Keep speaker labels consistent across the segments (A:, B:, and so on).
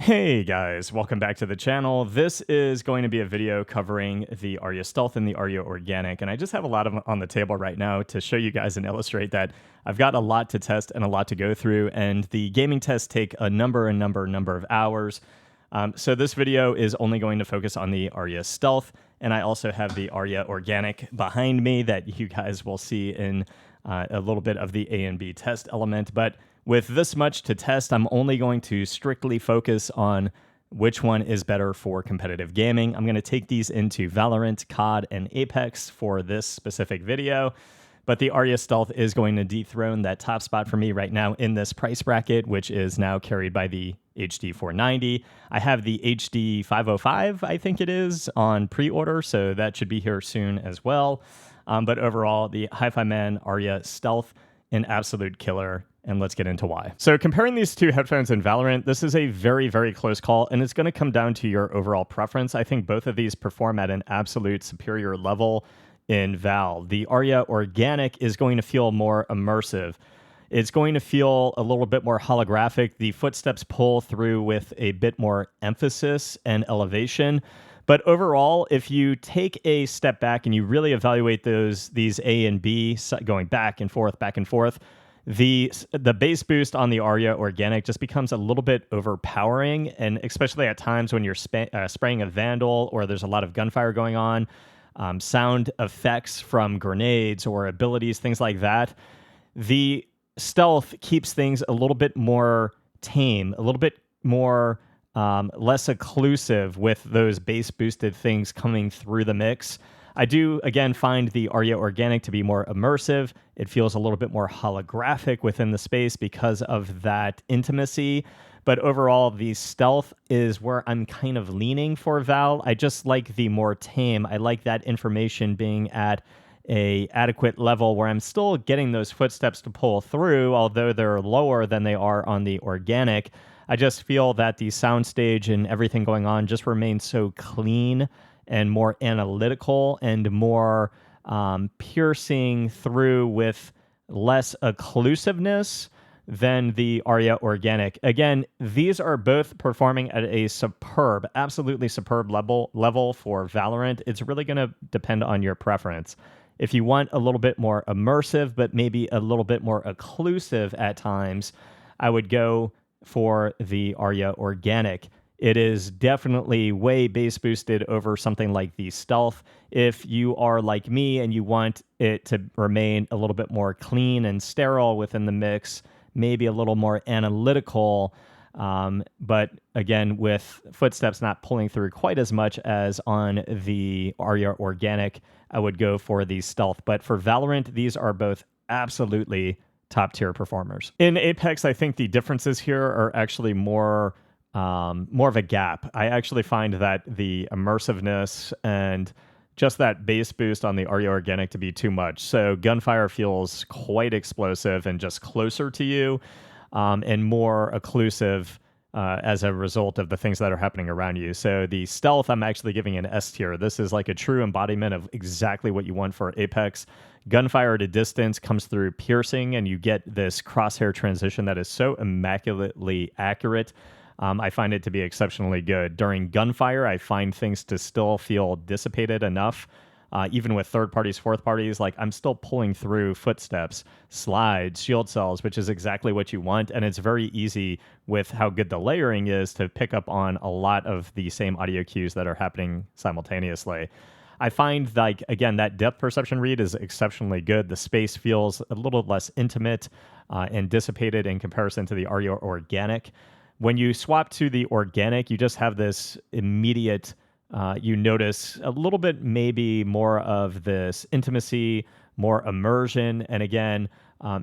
A: Hey guys, welcome back to the channel. This is going to be a video covering the Arya Stealth and the Arya Organic, and I just have a lot of them on the table right now to show you guys and illustrate that I've got a lot to test and a lot to go through, and the gaming tests take a number of hours. So this video is only going to focus on the Arya Stealth, and I also have the Arya Organic behind me that you guys will see in a little bit of the A and B test element, but with this much to test, I'm only going to strictly focus on which one is better for competitive gaming. I'm going to take these into Valorant, COD, and Apex for this specific video, but the Arya Stealth is going to dethrone that top spot for me right now in this price bracket, which is now carried by the HD 490. I have the HD 505, I think it is, on pre-order, so that should be here soon as well. But overall, the Hi-Fi Man Arya Stealth, an absolute killer. And let's get into why. So comparing these two headphones in Valorant, this is a very close call, and it's going to come down to your overall preference. I think both of these perform at an absolute superior level in Val. The Arya Organic is going to feel more immersive. It's going to feel a little bit more holographic. The footsteps pull through with a bit more emphasis and elevation. But overall, if you take a step back and you really evaluate these A and B going back and forth, the bass boost on the Arya Organic just becomes a little bit overpowering, and especially at times when you're spraying a Vandal or there's a lot of gunfire going on, sound effects from grenades or abilities, things like that. The Stealth keeps things a little bit more tame, a little bit more less occlusive with those bass boosted things coming through the mix. I do, again, find the Arya Organic to be more immersive. It feels a little bit more holographic within the space because of that intimacy. But overall, the Stealth is where I'm kind of leaning for Val. I just like the more tame. I like that information being at a adequate level where I'm still getting those footsteps to pull through, although they're lower than they are on the Organic. I just feel that the soundstage and everything going on just remains so clean and more analytical and more piercing through with less occlusiveness than the Arya Organic. Again, these are both performing at a absolutely superb level for Valorant. It's really going to depend on your preference. If you want a little bit more immersive, but maybe a little bit more occlusive at times, I would go for the Arya Organic. It is definitely way bass boosted over something like the Stealth. If you are like me and you want it to remain a little bit more clean and sterile within the mix, maybe a little more analytical, but again, with footsteps not pulling through quite as much as on the Arya Organic, I would go for the Stealth. But for Valorant, these are both absolutely top tier performers. In Apex, I think the differences here are actually more of a gap. I actually find that the immersiveness and just that bass boost on the Arya Organic to be too much. So gunfire feels quite explosive and just closer to you, and more occlusive as a result of the things that are happening around you. So the Stealth, I'm actually giving an S tier. This is like a true embodiment of exactly what you want for Apex. Gunfire at a distance comes through piercing, and you get this crosshair transition that is so immaculately accurate. I find it to be exceptionally good. During gunfire, I find things to still feel dissipated enough. Even with third parties, fourth parties, like I'm still pulling through footsteps, slides, shield cells, which is exactly what you want. And it's very easy with how good the layering is to pick up on a lot of the same audio cues that are happening simultaneously. I find, like, again, that depth perception read is exceptionally good. The space feels a little less intimate and dissipated in comparison to the Arya Organic. When you swap to the Organic, you just have this immediate, you notice a little bit maybe more of this intimacy, more immersion, and again,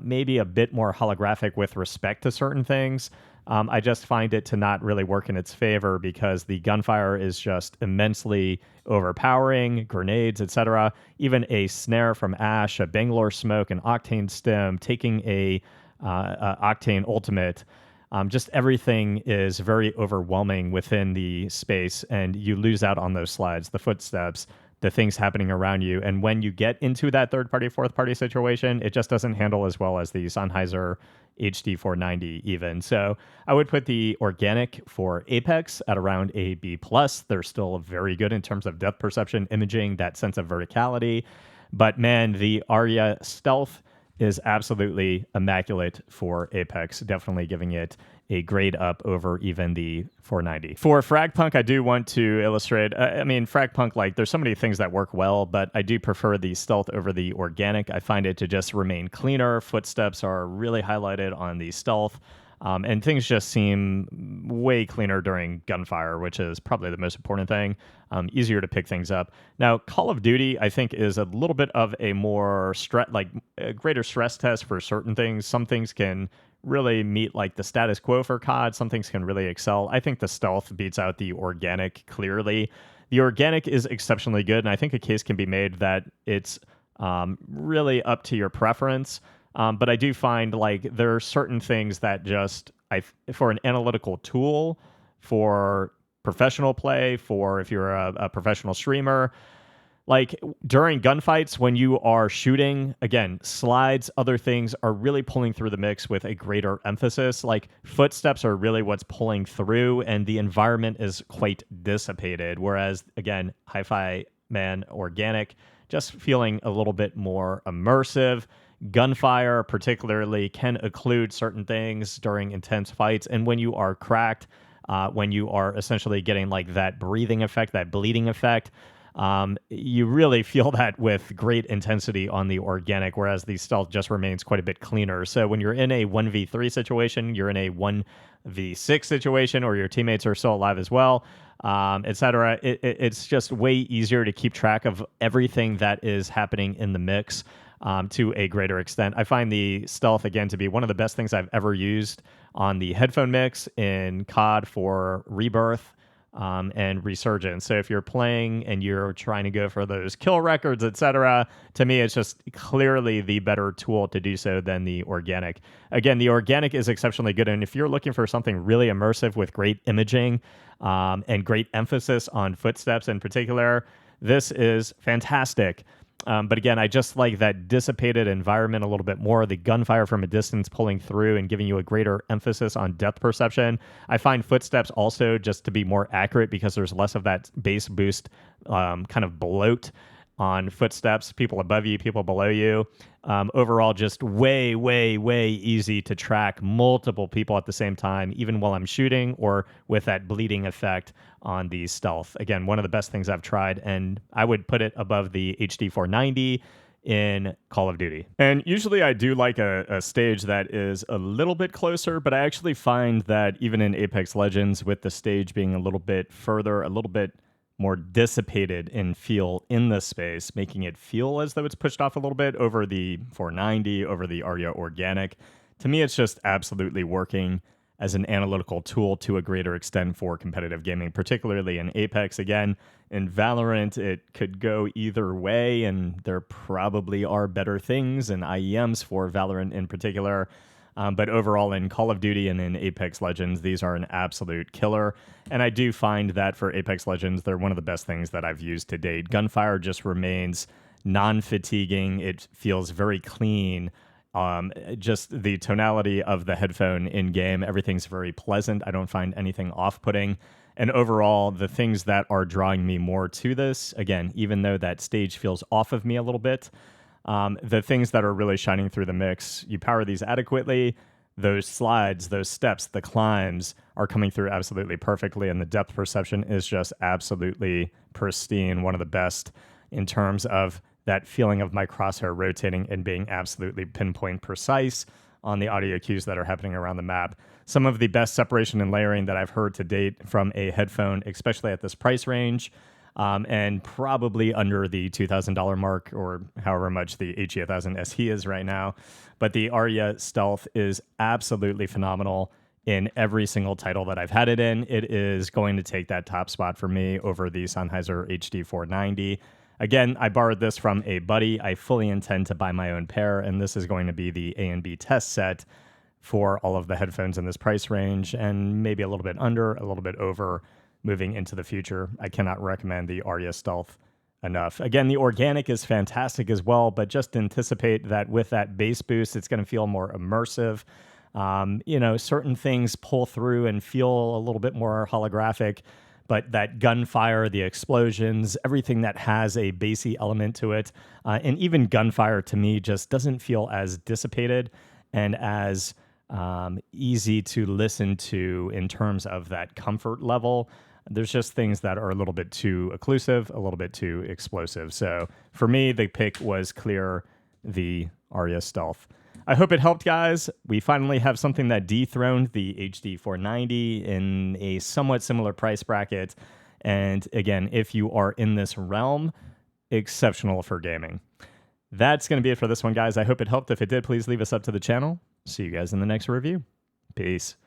A: maybe a bit more holographic with respect to certain things. I just find it to not really work in its favor because the gunfire is just immensely overpowering, grenades, etc. Even a snare from Ash, a Bangalore smoke, an Octane stem, taking a Octane ultimate. Just everything is very overwhelming within the space, and you lose out on those slides, the footsteps, the things happening around you. And when you get into that third party, fourth party situation, it just doesn't handle as well as the Sennheiser HD 490 even. So I would put the organic for Apex at around a B+. They're still very good in terms of depth perception, imaging, that sense of verticality. But man, the Arya Stealth is absolutely immaculate for Apex, definitely giving it a grade up over even the 490. For Fragpunk, I do want to illustrate, I mean, Fragpunk, like, there's so many things that work well, but I do prefer the Stealth over the Organic. I find it to just remain cleaner. Footsteps are really highlighted on the Stealth. And things just seem way cleaner during gunfire, which is probably the most important thing. Easier to pick things up. Now, Call of Duty, I think, is a little bit of a more a greater stress test for certain things. Some things can really meet like the status quo for COD. Some things can really excel. I think the Stealth beats out the Organic clearly. The Organic is exceptionally good, and I think a case can be made that it's really up to your preference. But I do find like there are certain things that just for an analytical tool, for professional play, for if you're a professional streamer, like during gunfights when you are shooting, again, slides, other things are really pulling through the mix with a greater emphasis. Like footsteps are really what's pulling through, and the environment is quite dissipated. Whereas again, Hi-Fi Man Organic just feeling a little bit more immersive. Gunfire particularly can occlude certain things during intense fights, and when you are cracked, when you are essentially getting like that breathing effect, that bleeding effect, you really feel that with great intensity on the Organic, whereas the Stealth just remains quite a bit cleaner. So when you're in a 1v3 situation, you're in a 1v6 situation, or your teammates are still alive as well, etc., it's just way easier to keep track of everything that is happening in the mix. To a greater extent. I find the Stealth, again, to be one of the best things I've ever used on the headphone mix in COD for Rebirth and Resurgence. So if you're playing and you're trying to go for those kill records, etc., to me, it's just clearly the better tool to do so than the Organic. Again, the Organic is exceptionally good, and if you're looking for something really immersive with great imaging and great emphasis on footsteps in particular, this is fantastic. But again, I just like that dissipated environment a little bit more, the gunfire from a distance pulling through and giving you a greater emphasis on depth perception. I find footsteps also just to be more accurate because there's less of that bass boost kind of bloat on footsteps, people above you, people below you. Overall, just way, way, way easy to track multiple people at the same time, even while I'm shooting or with that bleeding effect on the Stealth. Again, one of the best things I've tried, and I would put it above the HD 490 in Call of Duty. And usually I do like a stage that is a little bit closer, but I actually find that even in Apex Legends, with the stage being a little bit further, a little bit more dissipated in feel in the space, making it feel as though it's pushed off a little bit over the 490, over the Arya Organic. To me, it's just absolutely working as an analytical tool to a greater extent for competitive gaming, particularly in Apex. Again, in Valorant, it could go either way, and there probably are better things and IEMs for Valorant in particular. But overall, in Call of Duty and in Apex Legends, these are an absolute killer. And I do find that for Apex Legends, they're one of the best things that I've used to date. Gunfire just remains non-fatiguing. It feels very clean. Just the tonality of the headphone in-game, everything's very pleasant. I don't find anything off-putting. And overall, the things that are drawing me more to this, again, even though that stage feels off of me a little bit, the things that are really shining through the mix, you power these adequately, those slides, those steps, the climbs are coming through absolutely perfectly, and the depth perception is just absolutely pristine, one of the best in terms of that feeling of my crosshair rotating and being absolutely pinpoint precise on the audio cues that are happening around the map. Some of the best separation and layering that I've heard to date from a headphone, especially at this price range, and probably under the $2,000 mark, or however much the HE1000 SE is right now. But the Arya Stealth is absolutely phenomenal in every single title that I've had it in. It is going to take that top spot for me over the Sennheiser HD 490. Again, I borrowed this from a buddy. I fully intend to buy my own pair, and this is going to be the A and B test set for all of the headphones in this price range, and maybe a little bit under, a little bit over moving into the future. I cannot recommend the Arya Stealth enough. Again, the organic is fantastic as well, but just anticipate that with that bass boost, it's going to feel more immersive. Certain things pull through and feel a little bit more holographic, but that gunfire, the explosions, everything that has a bassy element to it, and even gunfire to me just doesn't feel as dissipated and as easy to listen to in terms of that comfort level. There's just things that are a little bit too occlusive, a little bit too explosive. So for me, the pick was clear the Arya Stealth. I hope it helped, guys. We finally have something that dethroned the HD 490 in a somewhat similar price bracket. And again, if you are in this realm, exceptional for gaming. That's going to be it for this one, guys. I hope it helped. If it did, please leave us up to the channel. See you guys in the next review. Peace.